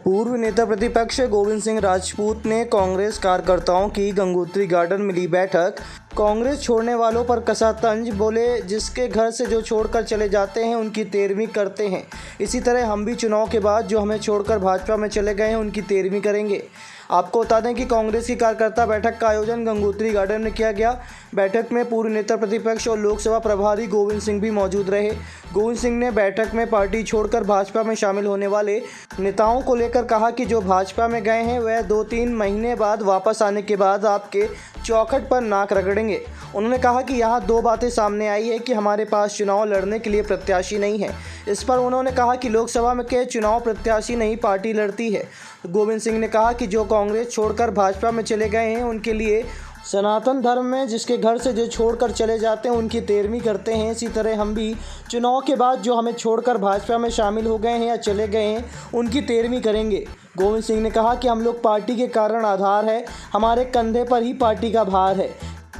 पूर्व नेता प्रतिपक्ष गोविंद सिंह राजपूत ने कांग्रेस कार्यकर्ताओं की गंगोत्री गार्डन में ली बैठक। कांग्रेस छोड़ने वालों पर कसा तंज, बोले जिसके घर से जो छोड़कर चले जाते हैं उनकी तेरहवीं करते हैं। इसी तरह हम भी चुनाव के बाद जो हमें छोड़कर भाजपा में चले गए हैं उनकी तेरहवीं करेंगे। आपको बता दें कि कांग्रेस की कार्यकर्ता बैठक का आयोजन गंगोत्री गार्डन में किया गया। बैठक में पूर्व नेता प्रतिपक्ष और लोकसभा प्रभारी गोविंद सिंह भी मौजूद रहे। गोविंद सिंह ने बैठक में पार्टी छोड़कर भाजपा में शामिल होने वाले नेताओं को लेकर कहा कि जो भाजपा में गए हैं वह 2-3 महीने बाद वापस आने के बाद आपके चौखट पर नाक रगड़ेंगे। उन्होंने कहा कि यहाँ 2 बातें सामने आई है कि हमारे पास चुनाव लड़ने के लिए प्रत्याशी नहीं है। इस पर उन्होंने कहा कि लोकसभा में के चुनाव प्रत्याशी नहीं पार्टी लड़ती है। गोविंद सिंह ने कहा कि जो कांग्रेस छोड़कर भाजपा में चले गए हैं उनके लिए सनातन धर्म में जिसके घर से जो छोड़कर चले जाते हैं उनकी तेरहवीं करते हैं। इसी तरह हम भी चुनाव के बाद जो हमें छोड़कर भाजपा में शामिल हो गए हैं या चले गए हैं उनकी तेरहवीं करेंगे। गोविंद सिंह ने कहा कि हम लोग पार्टी के कारण आधार है, हमारे कंधे पर ही पार्टी का भार है।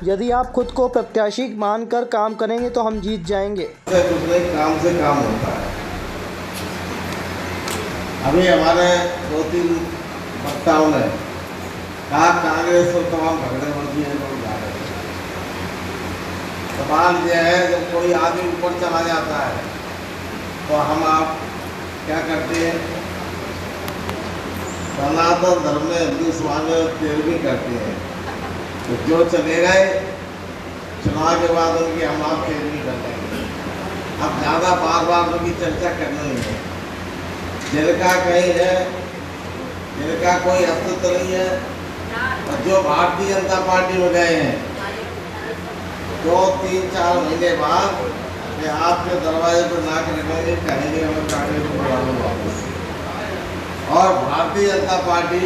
यदि आप खुद को प्रत्याशी मानकर काम करेंगे तो हम जीत जाएंगे। काम से काम होता है। अभी हमारे 2-3 वक्ताओं ने कहा कांग्रेस और तमाम झगड़े बढ़ती है लोग जा रहे हैं। सवाल यह है जब कोई आदमी ऊपर चला जाता है तो हम आप क्या करते हैं? सनातन धर्म में हिंदू समाज में तेरहवीं करते हैं। तो जो चले गए चुनाव के बाद उनकी हम आप तेरहवीं कर लेंगे। अब ज़्यादा बार उनकी चर्चा करना नहीं है। जिनका कहीं है, जिनका कोई अस्तित्व नहीं है और जो भारतीय जनता पार्टी में गए हैं 2-3-4 महीने बाद वे आपके दरवाजे पर नाक रखेंगे, कहेंगे हमें कांग्रेस को बुला लो वापस। और भारतीय जनता पार्टी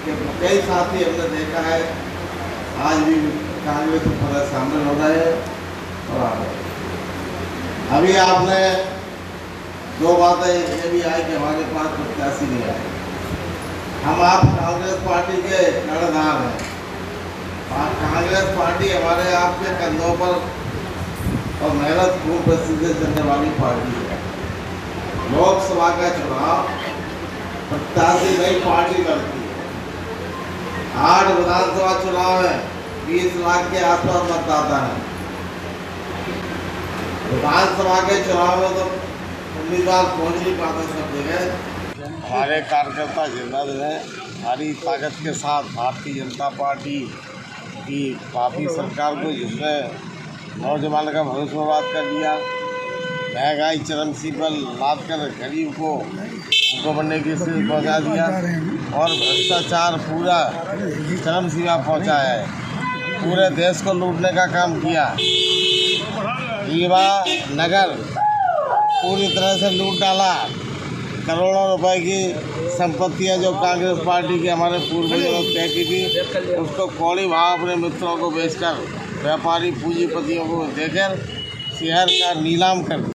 के कई साथी हमने देखा है आज भी कांग्रेस में शामिल हो रहे हैं और आ गए। अभी आपने 2 बातें ये भी आई कि हमारे पास प्रत्याशी नहीं आए। हम आप कांग्रेस पार्टी के कर्णधार हैं। कांग्रेस पार्टी हमारे आपके कंधों पर और मेहनत खून पसीने से चलने वाली पार्टी है। लोकसभा का चुनाव प्रत्याशी नई पार्टी लड़ती है। 8 विधानसभा चुनाव है, 20 लाख के आसपास मतदाता है। विधानसभा के चुनाव में तो उम्मीदवार पहुंच नहीं पाते सब जगह। हमारे कार्यकर्ता जिंदा हैं, हमारी ताकत के साथ भारतीय जनता पार्टी की काफ़ी सरकार को जिसने नौजवान का भविष्य बर्बाद कर दिया, महंगाई चरम सीमा पर लाद कर गरीब को उनको बनने की स्थिति पहुँचा दिया और भ्रष्टाचार पूरा चरम सीमा पहुँचाया है। पूरे देश को लूटने का काम किया। रीवा नगर पूरी तरह से लूट डाला। करोड़ों रुपए की संपत्तियां जो कांग्रेस पार्टी के हमारे पूर्वजों ने तय की थी उसको कौड़ी भाव अपने मित्रों को बेचकर व्यापारी पूंजीपतियों को देकर शहर का नीलाम कर दिया।